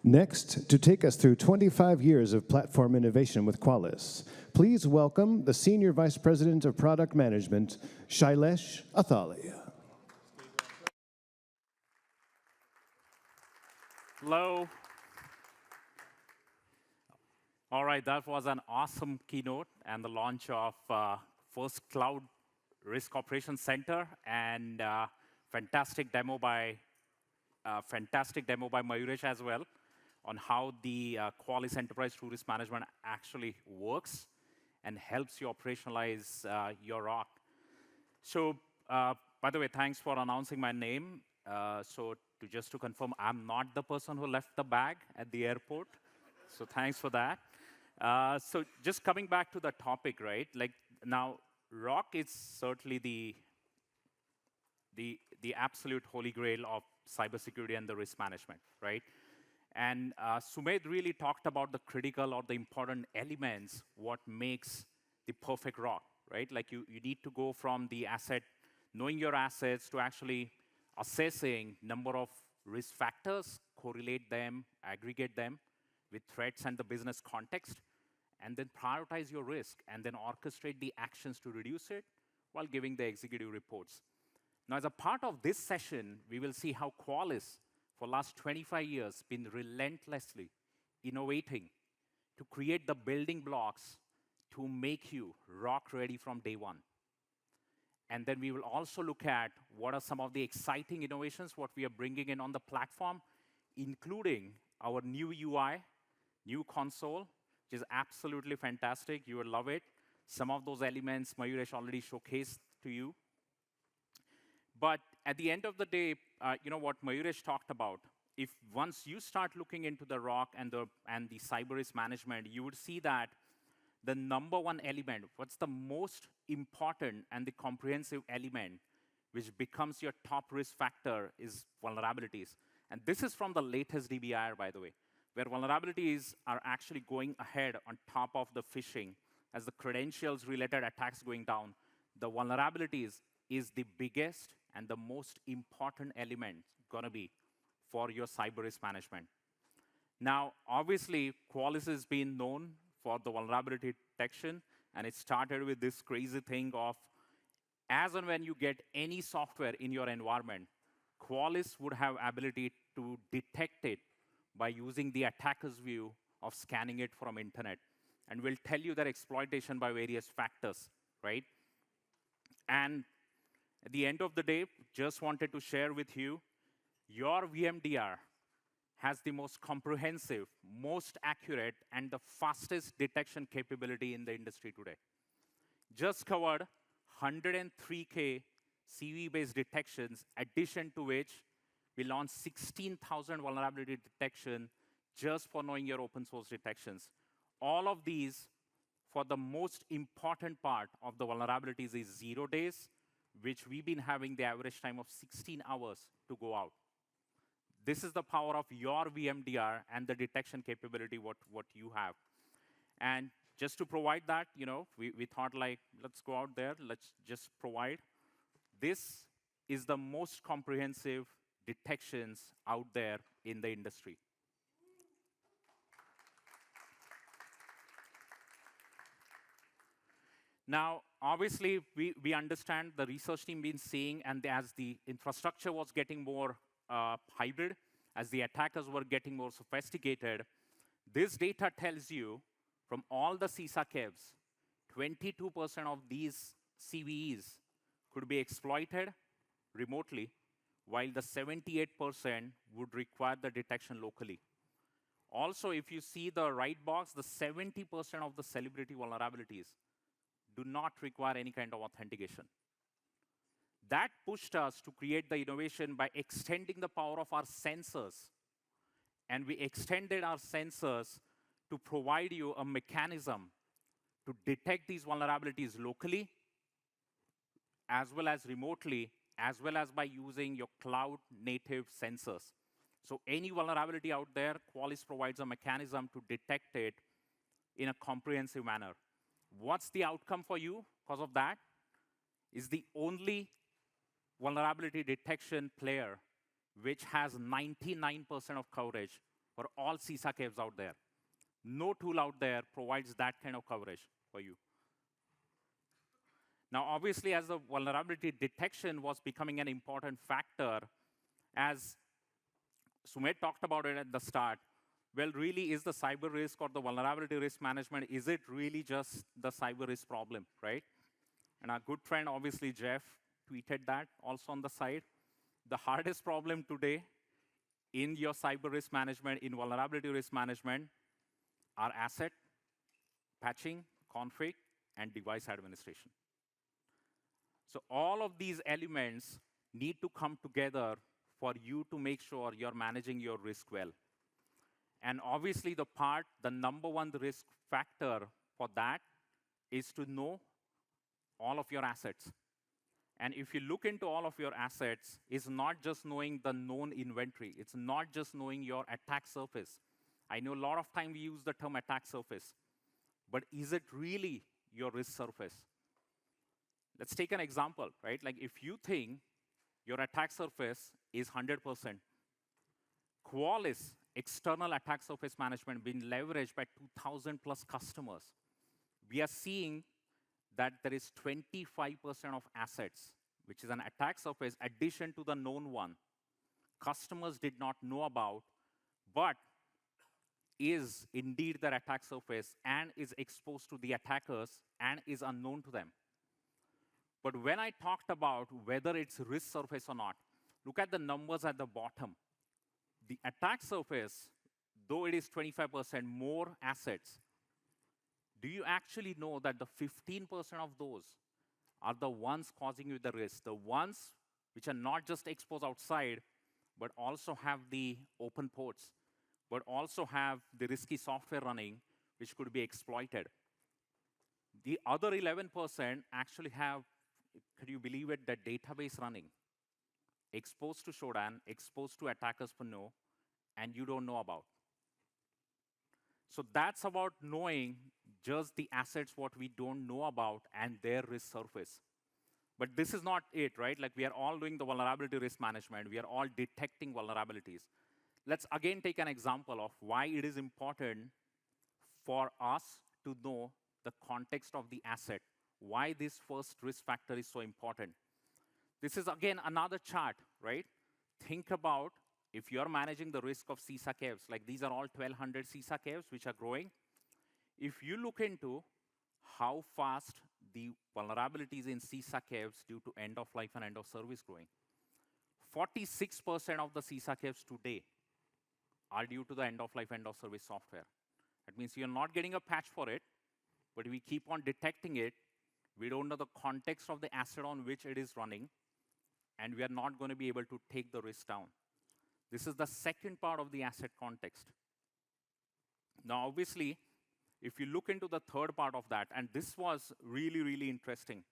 Next, to take us through 25 years of platform innovation with Qualys, please welcome the Senior Vice President of Product Management, Shailesh Athalye. Hello. All right, that was an awesome keynote and the launch of first Cloud Risk Operations Center, and fantastic demo by Mayuresh as well on how the Qualys Enterprise TruRisk Management actually works and helps you operationalize your ROC. So, by the way, thanks for announcing my name. Just to confirm, I'm not the person who left the bag at the airport. So thanks for that. So just coming back to the topic, right? Like now, ROC is certainly the absolute holy grail of cybersecurity and the risk management, right? And Sumedh really talked about the critical or the important elements, what makes the perfect ROC, right? Like you need to go from the asset, knowing your assets, to actually assessing number of risk factors, correlate them, aggregate them with threats and the business context, and then prioritize your risk, and then orchestrate the actions to reduce it while giving the executive reports. Now, as a part of this session, we will see how Qualys, for the last 25 years, been relentlessly innovating to create the building blocks to make you ROC ready from day one. And then we will also look at what are some of the exciting innovations, what we are bringing in on the platform, including our new UI, new console, which is absolutely fantastic. You will love it. Some of those elements Mayuresh already showcased to you. But at the end of the day, you know what Mayuresh talked about, if once you start looking into the ROC and the cyber risk management, you would see that the number one element, what's the most important and the comprehensive element, which becomes your top risk factor, is vulnerabilities. And this is from the latest DBIR, by the way, where vulnerabilities are actually going ahead on top of the phishing. As the credentials-related attacks going down, the vulnerabilities is the biggest and the most important element gonna be for your cyber risk management. Now, obviously, Qualys has been known for the vulnerability detection, and it started with this crazy thing of, as and when you get any software in your environment, Qualys would have ability to detect it by using the attacker's view of scanning it from internet. And we'll tell you that exploitation by various factors, right? And at the end of the day, just wanted to share with you, your VMDR has the most comprehensive, most accurate, and the fastest detection capability in the industry today. Just covered 103K CV-based detections, addition to which we launched 16,000 vulnerability detection just for knowing your open source detections. All of these, for the most important part of the vulnerabilities, is 0 days, which we've been having the average time of 16 hours to go out. This is the power of your VMDR and the detection capability what you have. And just to provide that, you know, we thought like, let's go out there, let's just provide. This is the most comprehensive detections out there in the industry. Now, obviously, we understand the research team been seeing, and as the infrastructure was getting more hybrid, as the attackers were getting more sophisticated, this data tells you from all the CISA KEVs, 22% of these CVEs could be exploited remotely, while the 78% would require the detection locally. Also, if you see the right box, the 70% of the celebrity vulnerabilities do not require any kind of authentication. That pushed us to create the innovation by extending the power of our sensors. And we extended our sensors to provide you a mechanism to detect these vulnerabilities locally, as well as remotely, as well as by using your cloud-native sensors. So any vulnerability out there, Qualys provides a mechanism to detect it in a comprehensive manner. What's the outcome for you because of that? Is the only vulnerability detection player which has 99% of coverage for all CISA out there. No tool out there provides that kind of coverage for you. Now, obviously, as the vulnerability detection was becoming an important factor, as Sumedh talked about it at the start, well, really, is the cyber risk or the vulnerability risk management, is it really just the cyber risk problem, right? And our good friend, obviously, Jeff, tweeted that also on the side. The hardest problem today in your cyber risk management, in vulnerability risk management, are asset, patching, config, and device administration. So all of these elements need to come together for you to make sure you're managing your risk well. And obviously, the number one risk factor for that is to know all of your assets. And if you look into all of your assets, it's not just knowing the known inventory. It's not just knowing your attack surface. I know a lot of time we use the term attack surface, but is it really your risk surface? Let's take an example, right? Like if you think your attack surface is 100%, Qualys external attack surface management being leveraged by 2,000 plus customers, we are seeing that there is 25% of assets, which is an attack surface addition to the known one, customers did not know about, but is indeed their attack surface and is exposed to the attackers and is unknown to them. But when I talked about whether it's risk surface or not, look at the numbers at the bottom. The attack surface, though it is 25% more assets, do you actually know that the 15% of those are the ones causing you the risk? The ones which are not just exposed outside, but also have the open ports, but also have the risky software running, which could be exploited. The other 11% actually have, could you believe it, the database running, exposed to Shodan, exposed to attackers for no, and you don't know about. So that's about knowing just the assets what we don't know about and their risk surface. But this is not it, right? Like we are all doing the vulnerability risk management. We are all detecting vulnerabilities. Let's again take an example of why it is important for us to know the context of the asset, why this first risk factor is so important. This is again another chart, right? Think about if you're managing the risk of CISA caves, like these are all 1,200 CISA caves which are growing. If you look into how fast the vulnerabilities in CISA caves due to end of life and end of service growing, 46% of the CISA caves today are due to the end of life, end of service software. That means you're not getting a patch for it, but we keep on detecting it. We don't know the context of the asset on which it is running, and we are not going to be able to take the risk down. This is the second part of the asset context. Now, obviously, if you look into the third part of that, and this was really, really interesting.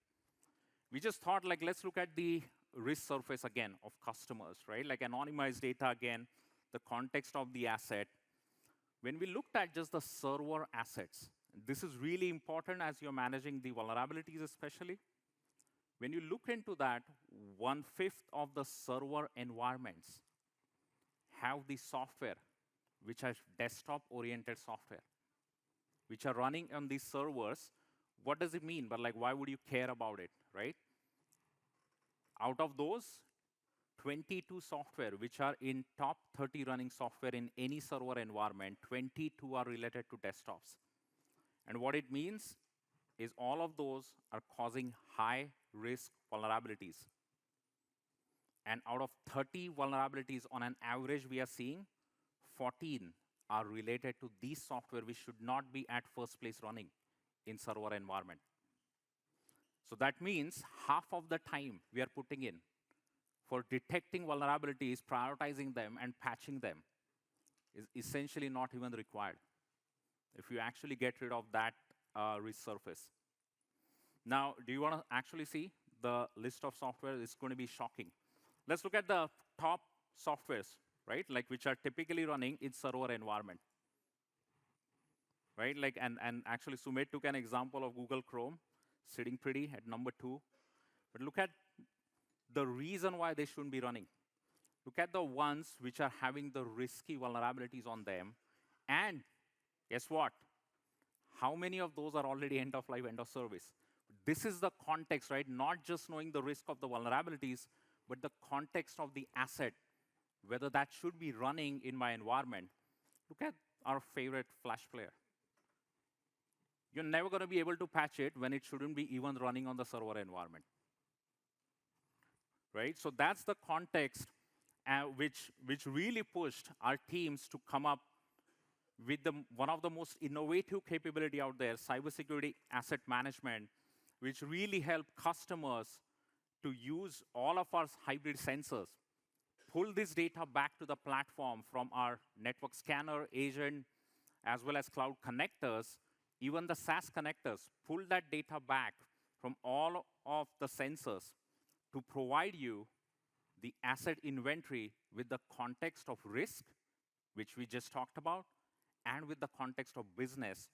We just thought, like, let's look at the risk surface again of customers, right? Like anonymized data again, the context of the asset. When we looked at just the server assets, this is really important as you're managing the vulnerabilities especially. When you look into that, 1/5 of the server environments have the software, which are desktop-oriented software, which are running on these servers. What does it mean? But like, why would you care about it, right? Out of those, 22 software, which are in top 30 running software in any server environment, 22 are related to desktops. And what it means is all of those are causing high-risk vulnerabilities. And out of 30 vulnerabilities on an average we are seeing, 14 are related to these software which should not be at first place running in server environment. So that means half of the time we are putting in for detecting vulnerabilities, prioritizing them, and patching them is essentially not even required if you actually get rid of that risk surface. Now, do you want to actually see the list of software? It's going to be shocking. Let's look at the top softwares, right? Like which are typically running in server environment, right? Like, and actually Sumedh took an example of Google Chrome sitting pretty at number 2. But look at the reason why they shouldn't be running. Look at the ones which are having the risky vulnerabilities on them. And guess what? How many of those are already end of life, end of service? This is the context, right? Not just knowing the risk of the vulnerabilities, but the context of the asset, whether that should be running in my environment. Look at our favorite Flash player. You're never going to be able to patch it when it shouldn't be even running on the server environment, right? So that's the context which really pushed our teams to come up with one of the most innovative capability out there, cybersecurity asset management, which really help customers to use all of our hybrid sensors, pull this data back to the platform from our network scanner, agent, as well as cloud connectors, even the SaaS connectors, pull that data back from all of the sensors to provide you the asset inventory with the context of risk, which we just talked about, and with the context of business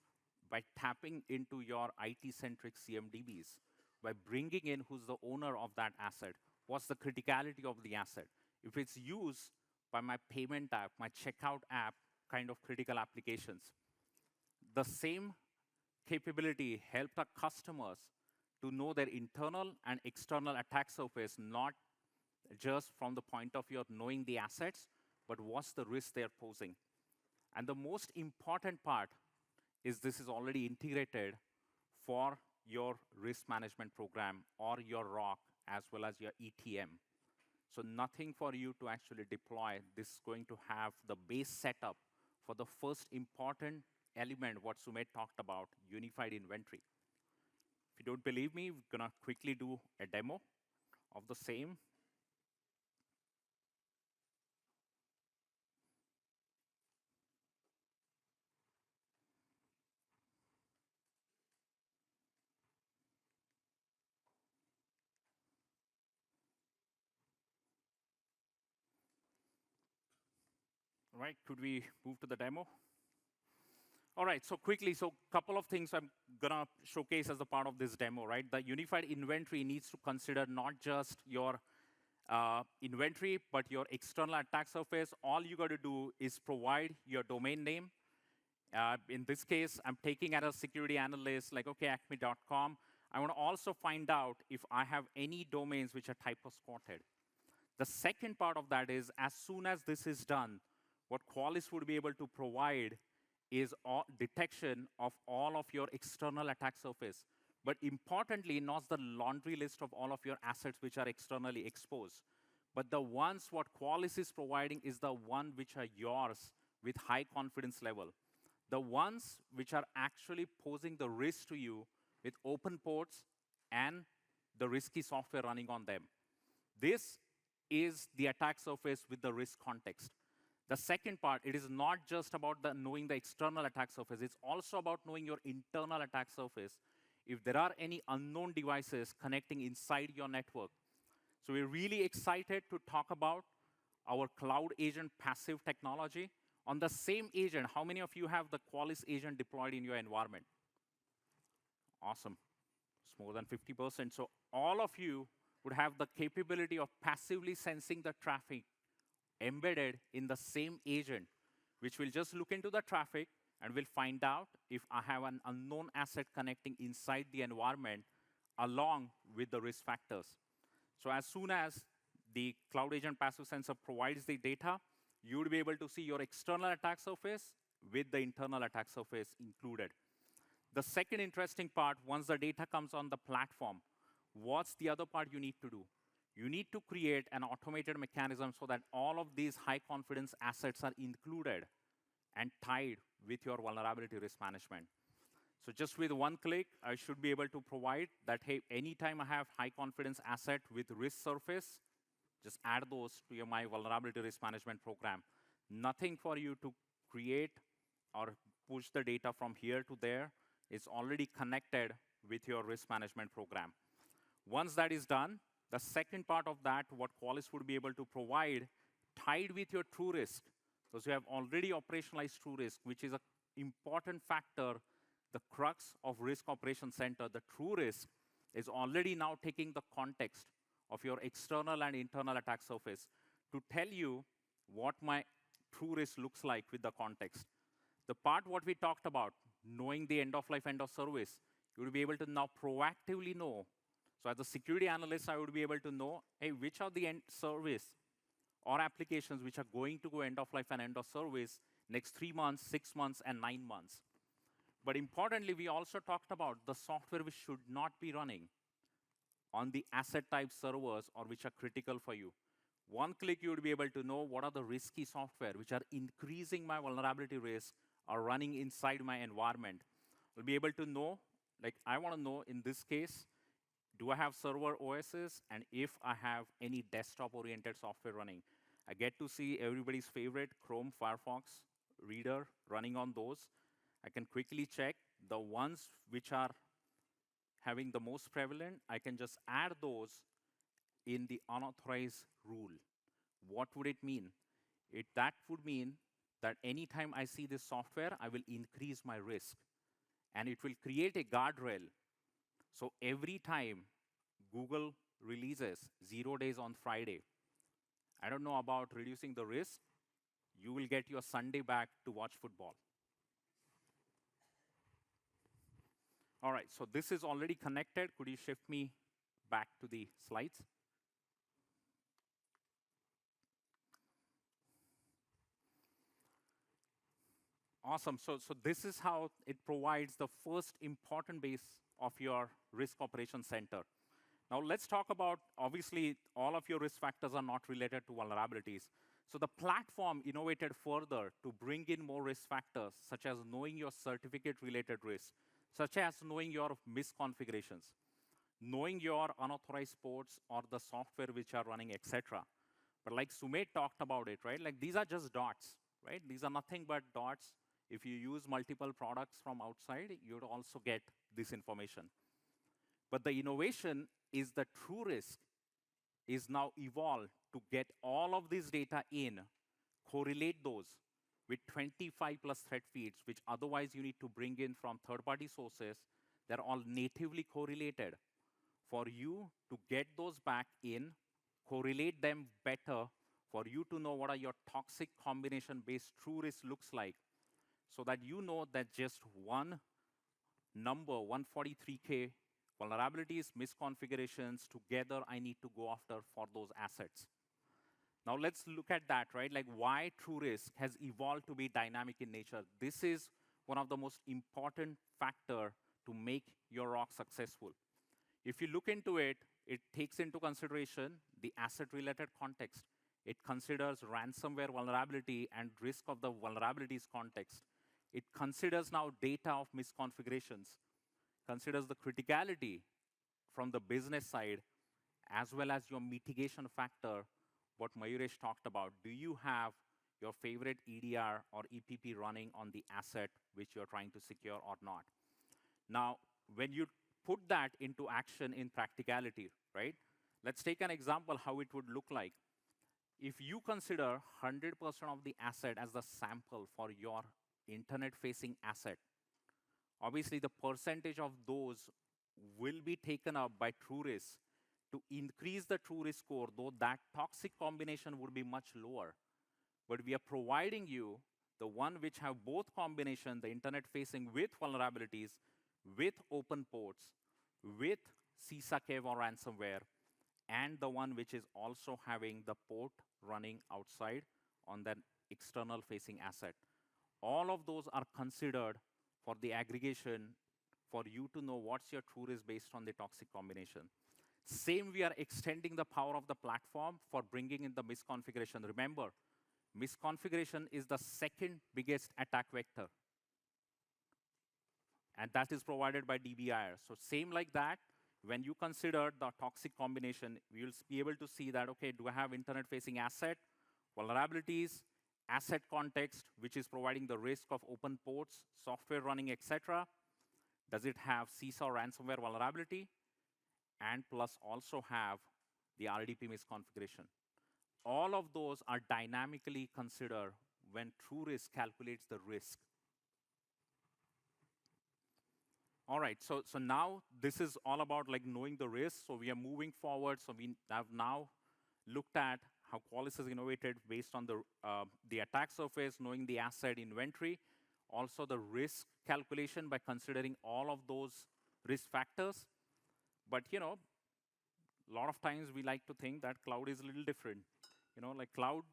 by tapping into your IT-centric CMDBs, by bringing in who's the owner of that asset, what's the criticality of the asset. If it's used by my payment app, my checkout app, kind of critical applications. The same capability helped our customers to know their internal and external attack surface, not just from the point of view of knowing the assets, but what's the risk they're posing. And the most important part is this is already integrated for your risk management program or your ROC as well as your ETM. So nothing for you to actually deploy. This is going to have the base setup for the first important element, what Sumedh talked about, unified inventory. If you don't believe me, we're going to quickly do a demo of the same. All right, could we move to the demo? All right, so quickly, so a couple of things I'm gonna showcase as a part of this demo, right? The unified inventory needs to consider not just your inventory, but your external attack surface. All you got to do is provide your domain name. In this case, I'm taking as a security analyst, like, okay, acme.com. I want to also find out if I have any domains which are typo-squatted. The second part of that is, as soon as this is done, what Qualys would be able to provide is detection of all of your external attack surface. But importantly, not the laundry list of all of your assets which are externally exposed. But the ones what Qualys is providing is the one which are yours with high confidence level. The ones which are actually posing the risk to you with open ports and the risky software running on them. This is the attack surface with the risk context. The second part, it is not just about knowing the external attack surface, it's also about knowing your internal attack surface. If there are any unknown devices connecting inside your network. So we're really excited to talk about our cloud agent passive technology. On the same agent, how many of you have the Qualys agent deployed in your environment? Awesome, it's more than 50%. So all of you would have the capability of passively sensing the traffic embedded in the same agent, which will just look into the traffic and will find out if I have an unknown asset connecting inside the environment along with the risk factors. So as soon as the Cloud Agent Passive Sensor provides the data, you would be able to see your external attack surface with the internal attack surface included. The second interesting part, once the data comes on the platform, what's the other part you need to do? You need to create an automated mechanism so that all of these high confidence assets are included and tied with your vulnerability risk management. So just with one click, I should be able to provide that, hey, anytime I have high confidence asset with risk surface, just add those to my vulnerability risk management program. Nothing for you to create or push the data from here to there. It's already connected with your risk management program. Once that is done, the second part of that, what Qualys would be able to provide, tied with your TruRisk, because you have already operationalized TruRisk, which is an important factor, the crux of Risk Operations Center. The TruRisk is already now taking the context of your external and internal attack surface to tell you what my true risk looks like with the context. The part what we talked about, knowing the end of life, end of service, you will be able to now proactively know. So as a security analyst, I would be able to know, hey, which are the end service or applications which are going to go end of life and end of service next 3 months, 6 months, and 9 months. But importantly, we also talked about the software which should not be running on the asset type servers or which are critical for you. One click, you would be able to know what are the risky software which are increasing my vulnerability risk or running inside my environment. We'll be able to know, like I want to know in this case, do I have server OSs? And if I have any desktop-oriented software running, I get to see everybody's favorite Chrome, Firefox, Reader running on those. I can quickly check the ones which are having the most prevalent. I can just add those in the unauthorized rule. What would it mean? That would mean that anytime I see this software, I will increase my risk. And it will create a guardrail. So every time Google releases 0 days on Friday, I don't know about reducing the risk, you will get your Sunday back to watch football. All right, so this is already connected. Could you shift me back to the slides? Awesome. So this is how it provides the first important base of your risk operations center. Now let's talk about, obviously, all of your risk factors are not related to vulnerabilities. So the platform innovated further to bring in more risk factors, such as knowing your certificate-related risks, such as knowing your misconfigurations, knowing your unauthorized ports or the software which are running, etc. But like Sumedh talked about it, right? Like these are just dots, right? These are nothing but dots. If you use multiple products from outside, you'd also get this information. But the innovation is the TruRisk is now evolved to get all of this data in, correlate those with 25 plus threat feeds, which otherwise you need to bring in from third-party sources. They're all natively correlated. For you to get those back in, correlate them better, for you to know what are your toxic combination-based TruRisk looks like, so that you know that just one number, 143K vulnerabilities, misconfigurations, together I need to go after for those assets. Now let's look at that, right? Like why TruRisk has evolved to be dynamic in nature. This is one of the most important factor to make your ROC successful. If you look into it, it takes into consideration the asset-related context. It considers ransomware vulnerability and risk of the vulnerabilities context. It considers now data of misconfigurations, considers the criticality from the business side, as well as your mitigation factor, what Mayuresh talked about. Do you have your favorite EDR or EPP running on the asset which you're trying to secure or not? Now, when you put that into action in practicality, right? Let's take an example how it would look like. If you consider 100% of the asset as the sample for your internet-facing asset, obviously the percentage of those will be taken up by TruRisk to increase the TruRisk score, though that toxic combination would be much lower. But we are providing you the one which have both combination, the internet-facing with vulnerabilities, with open ports, with CISA Kev or ransomware, and the one which is also having the port running outside on that external facing asset. All of those are considered for the aggregation for you to know what's your TruRisk based on the toxic combination. Same, we are extending the power of the platform for bringing in the misconfiguration. Remember, misconfiguration is the second biggest attack vector. And that is provided by DBIR. So same like that, when you consider the toxic combination, you'll be able to see that, okay, do I have internet-facing asset, vulnerabilities, asset context, which is providing the risk of open ports, software running, etc. Does it have CISA or ransomware vulnerability? And plus also have the RDP misconfiguration. All of those are dynamically considered when TruRisk calculates the risk. All right, so now this is all about like knowing the risk. So we are moving forward. So we have now looked at how Qualys has innovated based on the attack surface, knowing the asset inventory, also the risk calculation by considering all of those risk factors. But a lot of times we like to think that cloud is a little different. Like cloud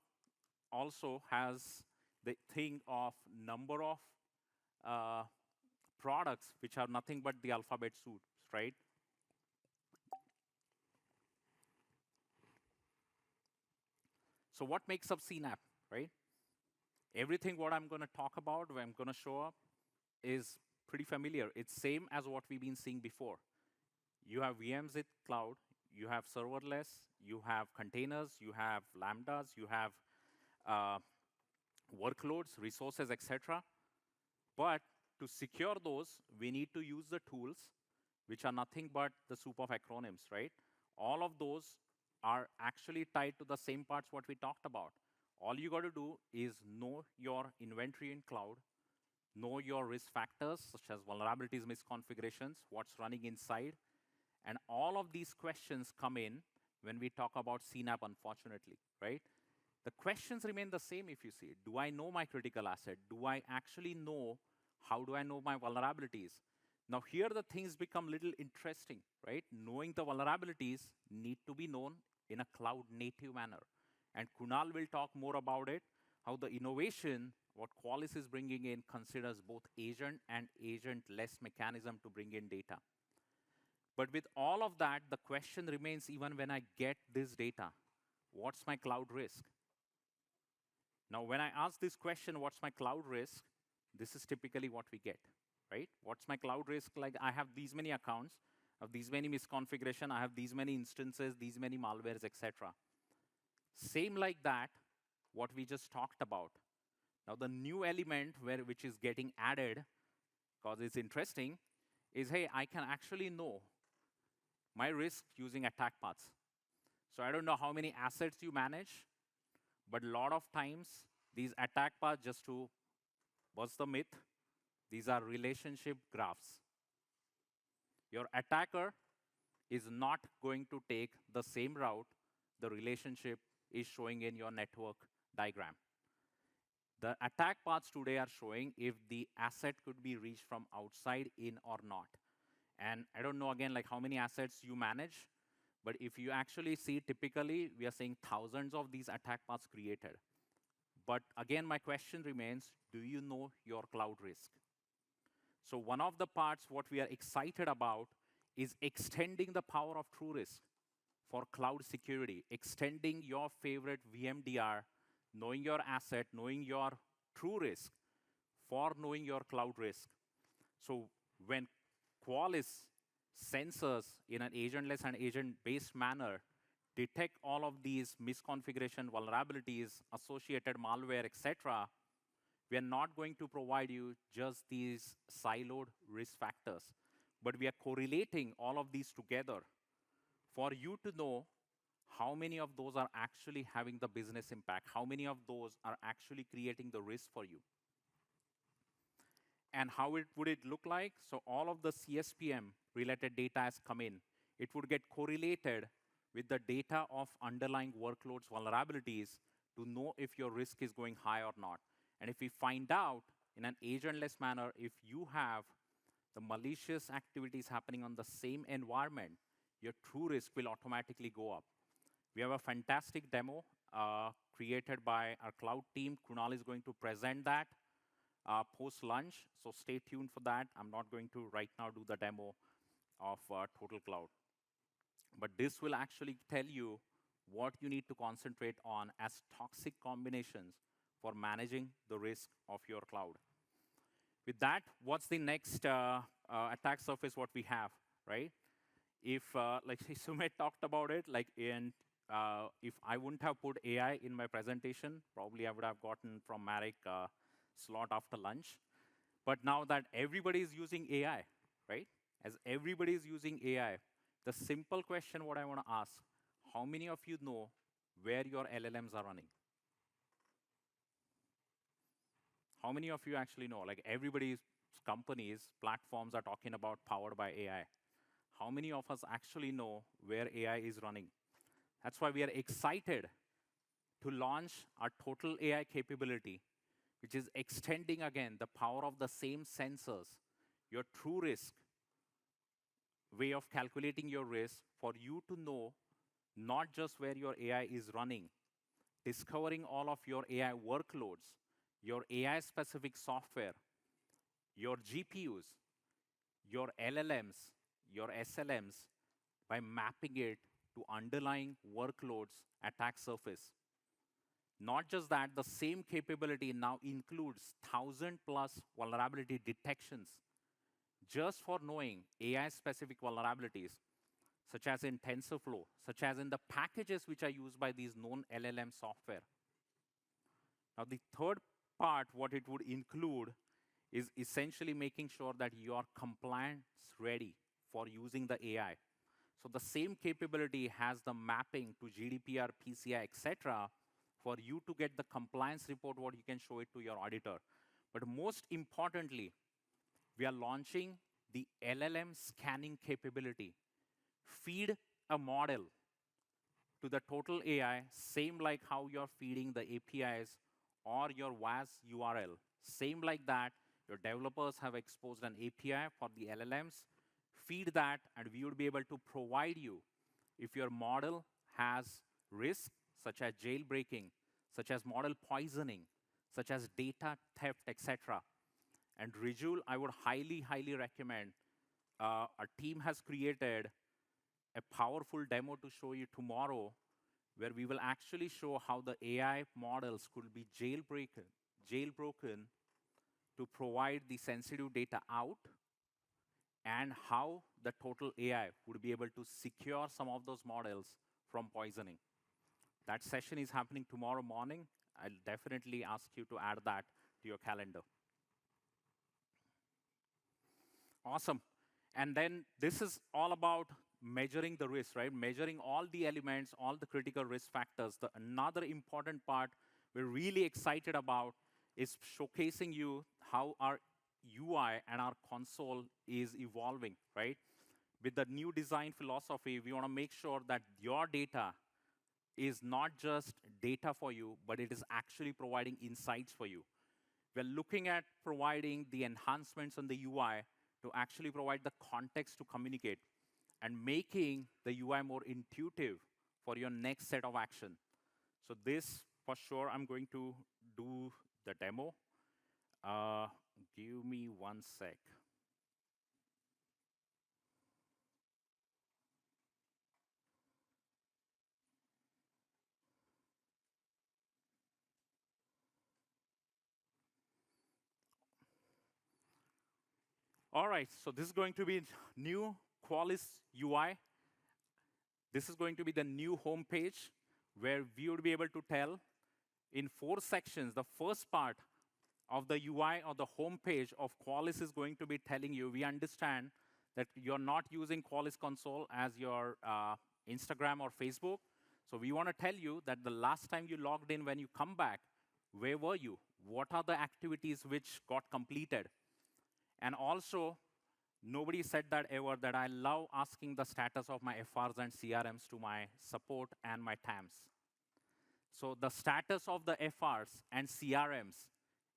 also has the thing of number of uh, products which are nothing but the alphabet soup, right? So what makes up CNAP, right? Everything what I'm going to talk about, what I'm going to show up, is pretty familiar. It's same as what we've been seeing before. You have VMs in cloud, you have serverless, you have containers, you have lambdas, you have uh, workloads, resources, etc. But to secure those, we need to use the tools, which are nothing but the soup of acronyms, right? All of those are actually tied to the same parts what we talked about. All you got to do is know your inventory in cloud, know your risk factors, such as vulnerabilities, misconfigurations, what's running inside, and all of these questions come in when we talk about CNAP, unfortunately, right? The questions remain the same if you see it. Do I know my critical asset? Do I actually know? How do I know my vulnerabilities? Now here the things become little interesting, right? Knowing the vulnerabilities need to be known in a cloud native manner. And Kunal will talk more about it, how the innovation, what Qualys is bringing in, considers both agent and agent-less mechanism to bring in data. But with all of that, the question remains even when I get this data, what's my cloud risk? Now, when I ask this question, what's my cloud risk? This is typically what we get, right? What's my cloud risk? Like, I have these many accounts, I have these many misconfiguration, I have these many instances, these many malwares, etc. Same like that, what we just talked about. Now, the new element which is getting added, because it's interesting, is, hey, I can actually know my risk using attack paths. So I don't know how many assets you manage, but a lot of times, these attack paths, just to bust the myth, these are relationship graphs. Your attacker is not going to take the same route the relationship is showing in your network diagram. The attack paths today are showing if the asset could be reached from outside in or not. And I don't know, again, like how many assets you manage, but if you actually see, typically, we are seeing thousands of these attack paths created. But again, my question remains, do you know your cloud risk? So one of the parts what we are excited about is extending the power of TruRisk for cloud security, extending your favorite VMDR, knowing your asset, knowing your TruRisk for knowing your cloud risk. So when Qualys sensors in an agentless and agent-based manner detect all of these misconfiguration vulnerabilities, associated malware, etc., we are not going to provide you just these siloed risk factors, but we are correlating all of these together for you to know how many of those are actually having the business impact, how many of those are actually creating the risk for you. And how would it look like? So all of the CSPM related data has come in. It would get correlated with the data of underlying workloads vulnerabilities to know if your risk is going high or not. And if we find out in an agentless manner, if you have the malicious activities happening on the same environment, your TruRisk will automatically go up. We have a fantastic demo created by our cloud team. Kunal is going to present that post-lunch, so stay tuned for that. I'm not going to right now do the demo of Total Cloud. But this will actually tell you what you need to concentrate on as toxic combinations for managing the risk of your cloud. With that, what's the next attack surface what we have, right? If, like Sumit talked about it, like if I wouldn't have put AI in my presentation, probably I would have gotten from Marek slot after lunch. But now that everybody is using AI, right? As everybody is using AI, the simple question what I want to ask, how many of you know where your LLMs are running? How many of you actually know? Like everybody's companies, platforms are talking about powered by AI. How many of us actually know where AI is running? That's why we are excited to launch our total AI capability, which is extending again the power of the same sensors, your TruRisk way of calculating your risk for you to know not just where your AI is running, discovering all of your AI workloads, your AI-specific software, your GPUs, your LLMs, your SLMs, by mapping it to underlying workloads attack surface. Not just that, the same capability now includes 1,000+ vulnerability detections just for knowing AI-specific vulnerabilities, such as in TensorFlow, such as in the packages which are used by these known LLM software. Now, the third part, what it would include, is essentially making sure that you are compliance ready for using the AI. So the same capability has the mapping to GDPR, PCI, etc., for you to get the compliance report, what you can show it to your auditor. But most importantly, we are launching the LLM scanning capability. Feed a model to the total AI, same like how you're feeding the APIs or your WAS URL. Same like that, your developers have exposed an API for the LLMs. Feed that, and we would be able to provide you, if your model has risk, such as jailbreaking, such as model poisoning, such as data theft, etc. And Rijul, I would highly, highly recommend, our team has created a powerful demo to show you tomorrow, where we will actually show how the AI models could be jailbroken to provide the sensitive data out, and how the total AI would be able to secure some of those models from poisoning. That session is happening tomorrow morning. I'll definitely ask you to add that to your calendar. Awesome. And then this is all about measuring the risk, right? Measuring all the elements, all the critical risk factors. Another important part we're really excited about is showcasing you how our UI and our console is evolving, right? With the new design philosophy, we want to make sure that your data is not just data for you, but it is actually providing insights for you. We're looking at providing the enhancements on the UI to actually provide the context to communicate, and making the UI more intuitive for your next set of action. So this, for sure, I'm going to do the demo. Give me 1 sec. All right, so this is going to be new Qualys UI. This is going to be the new homepage, where we would be able to tell in 4 sections. The first part of the UI or the homepage of Qualys is going to be telling you, we understand that you're not using Qualys console as your Instagram or Facebook. So we want to tell you that the last time you logged in, when you come back, where were you? What are the activities which got completed? And also, nobody said that ever, that I love asking the status of my FRs and CRMs to my support and my TAMs. So the status of the FRs and CRMs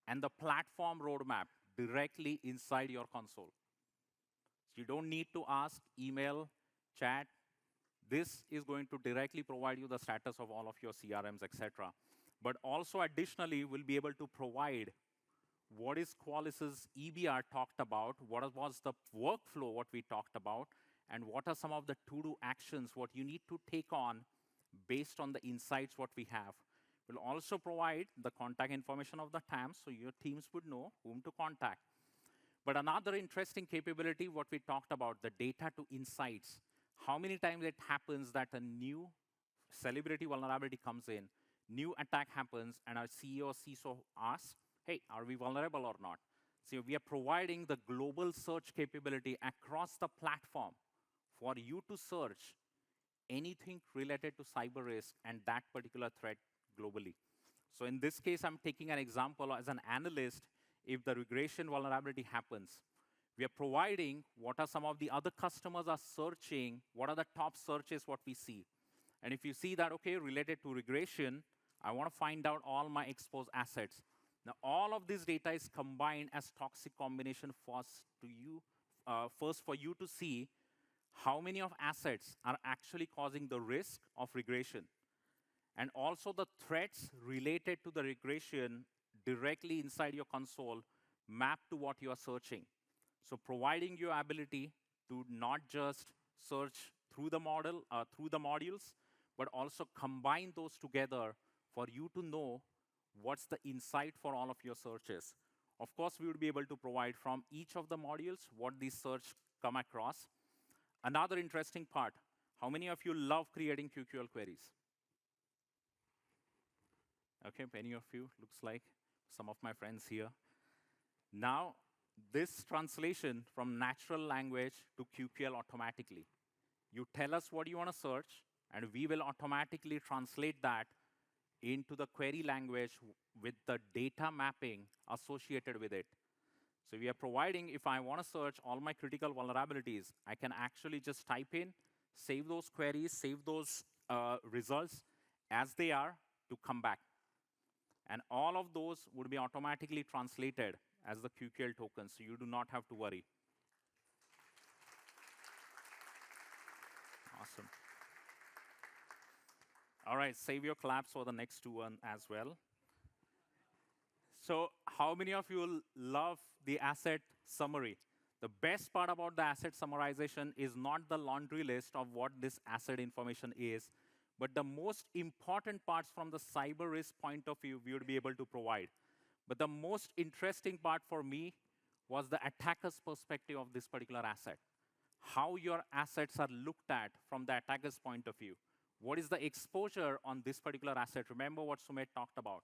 and the platform roadmap directly inside your console. So you don't need to ask, email, chat. This is going to directly provide you the status of all of your CRMs, etc. But also, additionally, we'll be able to provide what is Qualys's EBR talked about, what was the workflow, what we talked about, and what are some of the to-do actions, what you need to take on based on the insights what we have. We'll also provide the contact information of the TAMs, so your teams would know whom to contact. But another interesting capability, what we talked about, the data to insights. How many times it happens that a new celebrity vulnerability comes in, new attack happens, and our CEO or CISO asks, hey, are we vulnerable or not? So we are providing the global search capability across the platform for you to search anything related to cyber risk and that particular threat globally. So in this case, I'm taking an example as an analyst. If the regression vulnerability happens, we are providing what are some of the other customers are searching, what are the top searches what we see. And if you see that, okay, related to regression, I want to find out all my exposed assets. Now, all of this data is combined as toxic combination first for you to see how many of assets are actually causing the risk of regression, and also the threats related to the regression directly inside your console map to what you are searching. So providing your ability to not just search through the model, through the modules, but also combine those together for you to know what's the insight for all of your searches. Of course, we would be able to provide from each of the modules what these search come across. Another interesting part, how many of you love creating QQL queries? Okay, many of you, looks like some of my friends here. Now, this translation from natural language to QQL automatically. You tell us what you want to search, and we will automatically translate that into the query language with the data mapping associated with it. So we are providing, if I want to search all my critical vulnerabilities, I can actually just type in, save those queries, save those results as they are to come back. And all of those would be automatically translated as the QQL tokens, so you do not have to worry. Awesome. All right, save your claps for the next one as well. So how many of you love the asset summary? The best part about the asset summarization is not the laundry list of what this asset information is, but the most important parts from the cyber risk point of view we would be able to provide. But the most interesting part for me was the attacker's perspective of this particular asset. How your assets are looked at from the attacker's point of view. What is the exposure on this particular asset? Remember what Sumedh talked about.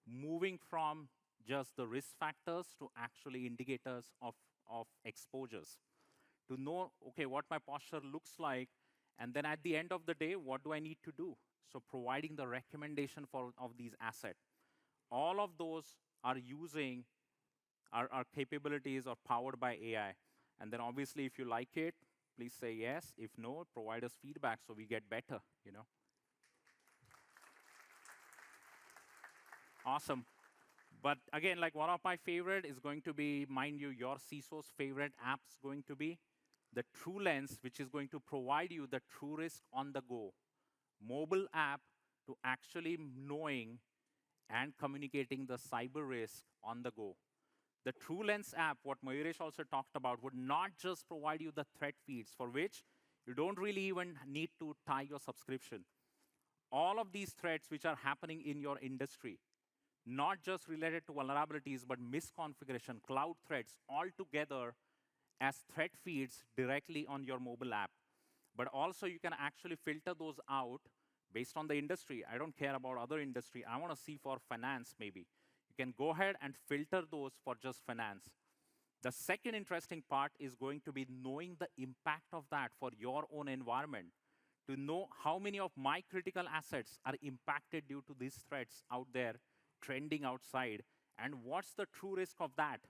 Moving from just the risk factors to actually indicators of exposures. To know, okay, what my posture looks like, and then at the end of the day, what do I need to do? So providing the recommendation of these assets. All of those are using our capabilities or powered by AI. And then obviously, if you like it, please say yes. If no, provide us feedback so we get better, you know. Awesome. But again, like one of my favorite is going to be, mind you, your CISO's favorite app's going to be the TruLens, which is going to provide you the TruRisk on the go mobile app to actually knowing and communicating the cyber risk on the go. The TruLens app, what Mayuresh also talked about, would not just provide you the threat feeds for which you don't really even need to tie your subscription. All of these threats which are happening in your industry, not just related to vulnerabilities, but misconfiguration, cloud threats, all together as threat feeds directly on your mobile app. But also you can actually filter those out based on the industry. I don't care about other industry. I want to see for finance maybe. You can go ahead and filter those for just finance. The second interesting part is going to be knowing the impact of that for your own environment, to know how many of my critical assets are impacted due to these threats out there trending outside, and what's the true risk of that.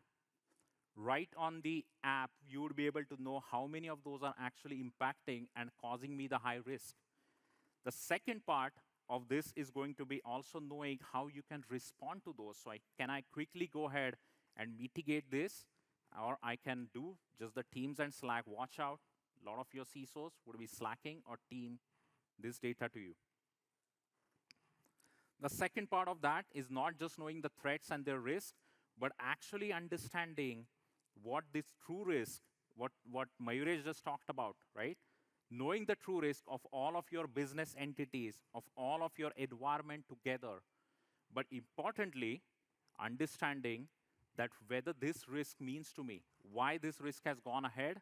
Right on the app, you would be able to know how many of those are actually impacting and causing me the high risk. The second part of this is going to be also knowing how you can respond to those. So can I quickly go ahead and mitigate this? Or I can do just the Teams and Slack. Watch out. A lot of your CISOs would be slacking or team this data to you. The second part of that is not just knowing the threats and their risk, but actually understanding what this true risk, what Mayuresh just talked about, right? Knowing the true risk of all of your business entities, of all of your environment together. But importantly, understanding that whether this risk means to me, why this risk has gone ahead,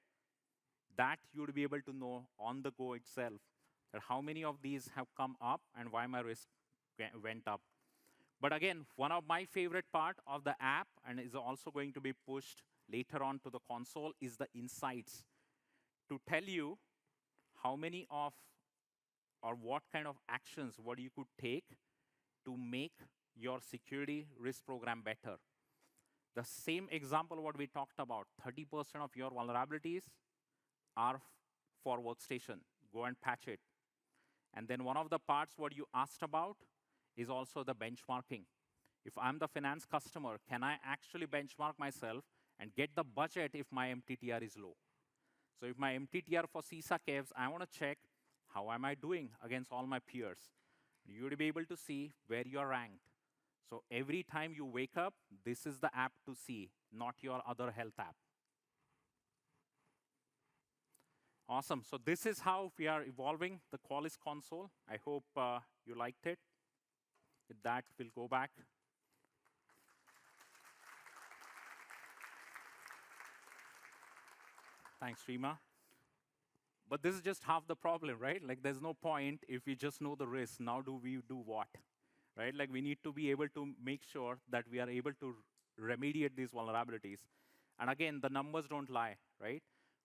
that you would be able to know on the go itself, that how many of these have come up and why my risk went up. But again, one of my favorite part of the app, and is also going to be pushed later on to the console, is the insights. To tell you how many of, or what kind of actions, what you could take to make your security risk program better. The same example what we talked about, 30% of your vulnerabilities are for workstation. Go and patch it. And then one of the parts what you asked about is also the benchmarking. If I'm the finance customer, can I actually benchmark myself and get the budget if my MTTR is low? So if my MTTR for CISA caves, I want to check how am I doing against all my peers. You would be able to see where you're ranked. So every time you wake up, this is the app to see, not your other health app. Awesome. So this is how we are evolving the Qualys console. I hope you liked it. With that, we'll go back. Thanks, Rima. But this is just half the problem, right? Like, there's no point if we just know the risk. Now do we do what? Right? Like, we need to be able to make sure that we are able to remediate these vulnerabilities. And again, the numbers don't lie, right?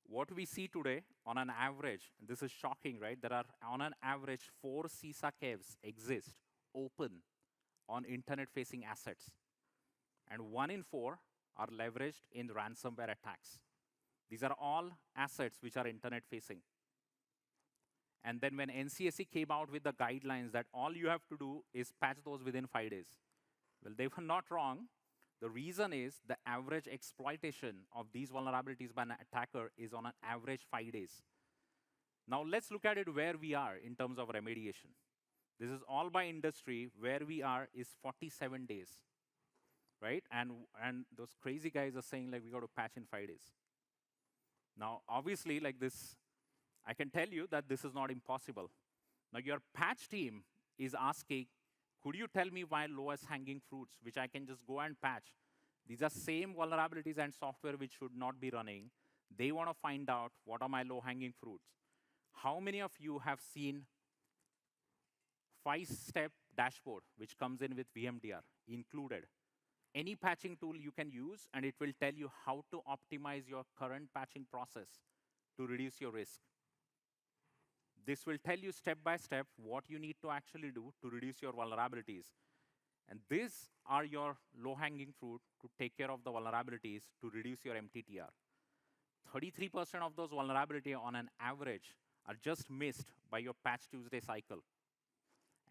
What we see today, on an average, and this is shocking, right? There are, on an average, 4 CISA caves exist, open, on internet-facing assets. And 1 in 4 are leveraged in ransomware attacks. These are all assets which are internet-facing. And then when NCSC came out with the guidelines that all you have to do is patch those within 5 days. Well, they were not wrong. The reason is the average exploitation of these vulnerabilities by an attacker is on an average 5 days. Now let's look at it where we are in terms of remediation. This is all by industry. Where we are is 47 days, right? And those crazy guys are saying, like, we got to patch in 5 days. Now, obviously, like this, I can tell you that this is not impossible. Now, your patch team is asking, could you tell me my lowest hanging fruits, which I can just go and patch? These are same vulnerabilities and software which should not be running. They want to find out what are my low hanging fruits. How many of you have seen 5-step dashboard, which comes in with VMDR included? Any patching tool you can use, and it will tell you how to optimize your current patching process to reduce your risk. This will tell you step by step what you need to actually do to reduce your vulnerabilities. And these are your low-hanging fruit to take care of the vulnerabilities to reduce your MTTR. 33% of those vulnerabilities on an average are just missed by your Patch Tuesday cycle.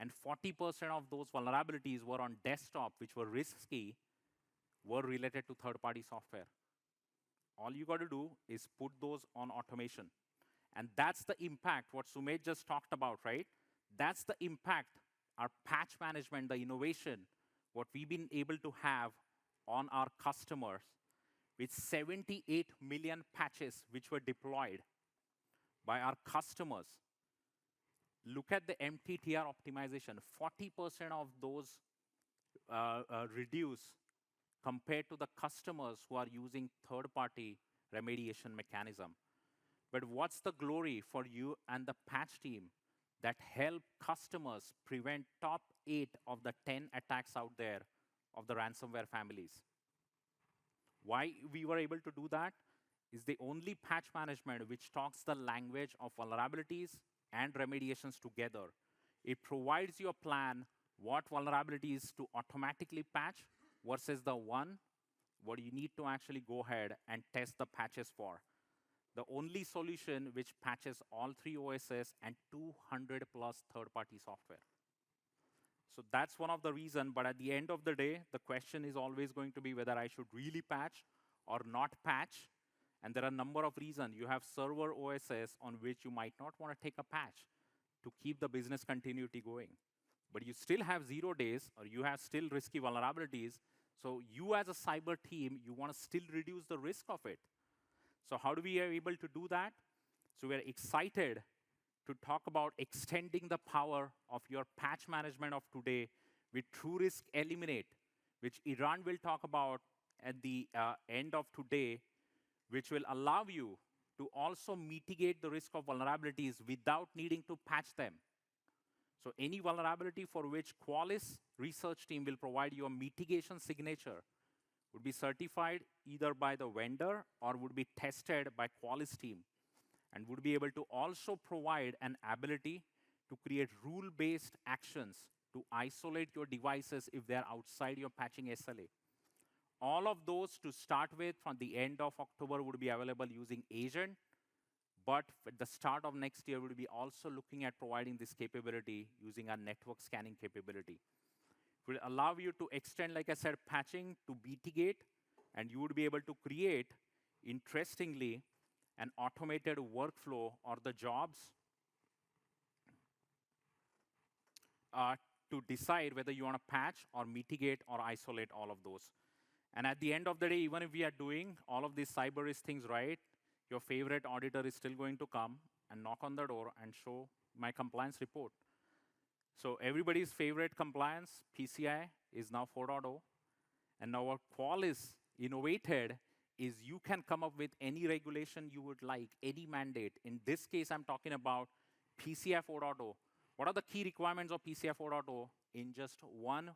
And 40% of those vulnerabilities were on desktop, which were risky, were related to third-party software. All you got to do is put those on automation. And that's the impact, what Sumedh just talked about, right? That's the impact, our patch management, the innovation, what we've been able to have on our customers with 78 million patches which were deployed by our customers. Look at the MTTR optimization. 40% of those reduce compared to the customers who are using third-party remediation mechanism. But what's the glory for you and the patch team that help customers prevent top 8 of the 10 attacks out there of the ransomware families? Why we were able to do that is the only patch management which talks the language of vulnerabilities and remediations together. It provides you a plan what vulnerabilities to automatically patch versus the one what you need to actually go ahead and test the patches for. The only solution which patches all 3 OSs and 200 plus third-party software. So that's one of the reasons, but at the end of the day, the question is always going to be whether I should really patch or not patch. And there are a number of reasons. You have server OSs on which you might not want to take a patch to keep the business continuity going. But you still have 0 days, or you have still risky vulnerabilities. So you as a cyber team, you want to still reduce the risk of it. So how do we are able to do that? So we're excited to talk about extending the power of your patch management of today with TruRisk Eliminate, which Iran will talk about at the end of today, which will allow you to also mitigate the risk of vulnerabilities without needing to patch them. So any vulnerability for which Qualys research team will provide you a mitigation signature would be certified either by the vendor or would be tested by Qualys team, and would be able to also provide an ability to create rule-based actions to isolate your devices if they're outside your patching SLA. All of those to start with from the end of October would be available using Agent, but at the start of next year, we'll be also looking at providing this capability using our network scanning capability. will allow you to extend, like I said, patching to mitigate, and you would be able to create, interestingly, an automated workflow or the jobs to decide whether you want to patch or mitigate or isolate all of those. And at the end of the day, even if we are doing all of these cyber risk things right, your favorite auditor is still going to come and knock on the door and show my compliance report. So everybody's favorite compliance, PCI, is now 4.0. And now what Qualys innovated is you can come up with any regulation you would like, any mandate. In this case, I'm talking about PCI 4.0. What are the key requirements of PCI 4.0 in just one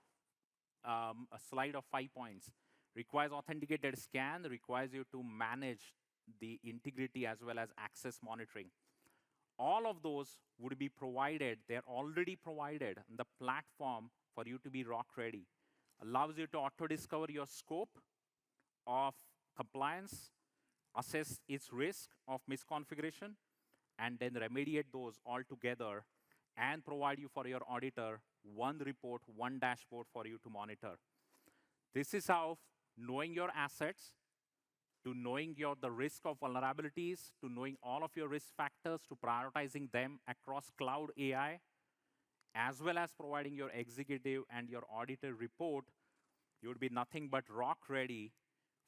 a slide of 5 points? Requires authenticated scan, requires you to manage the integrity as well as access monitoring. All of those would be provided, they're already provided in the platform for you to be ROC ready. Allows you to auto-discover your scope of compliance, assess its risk of misconfiguration, and then remediate those all together and provide you for your auditor one report, one dashboard for you to monitor. This is how knowing your assets, to knowing the risk of vulnerabilities, to knowing all of your risk factors, to prioritizing them across cloud AI, as well as providing your executive and your auditor report, you would be nothing but ROC ready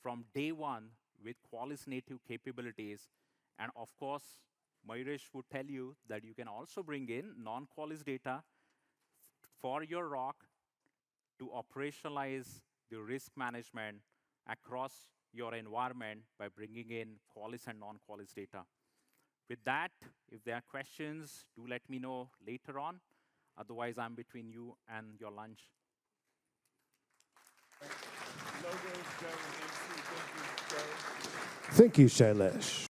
from day one with Qualys native capabilities. And of course, Mayuresh would tell you that you can also bring in non-Qualys data for your ROC to operationalize the risk management across your environment by bringing in Qualys and non-Qualys data. With that, if there are questions, do let me know later on. Otherwise, I'm between you and your lunch. Thank you, Shailesh.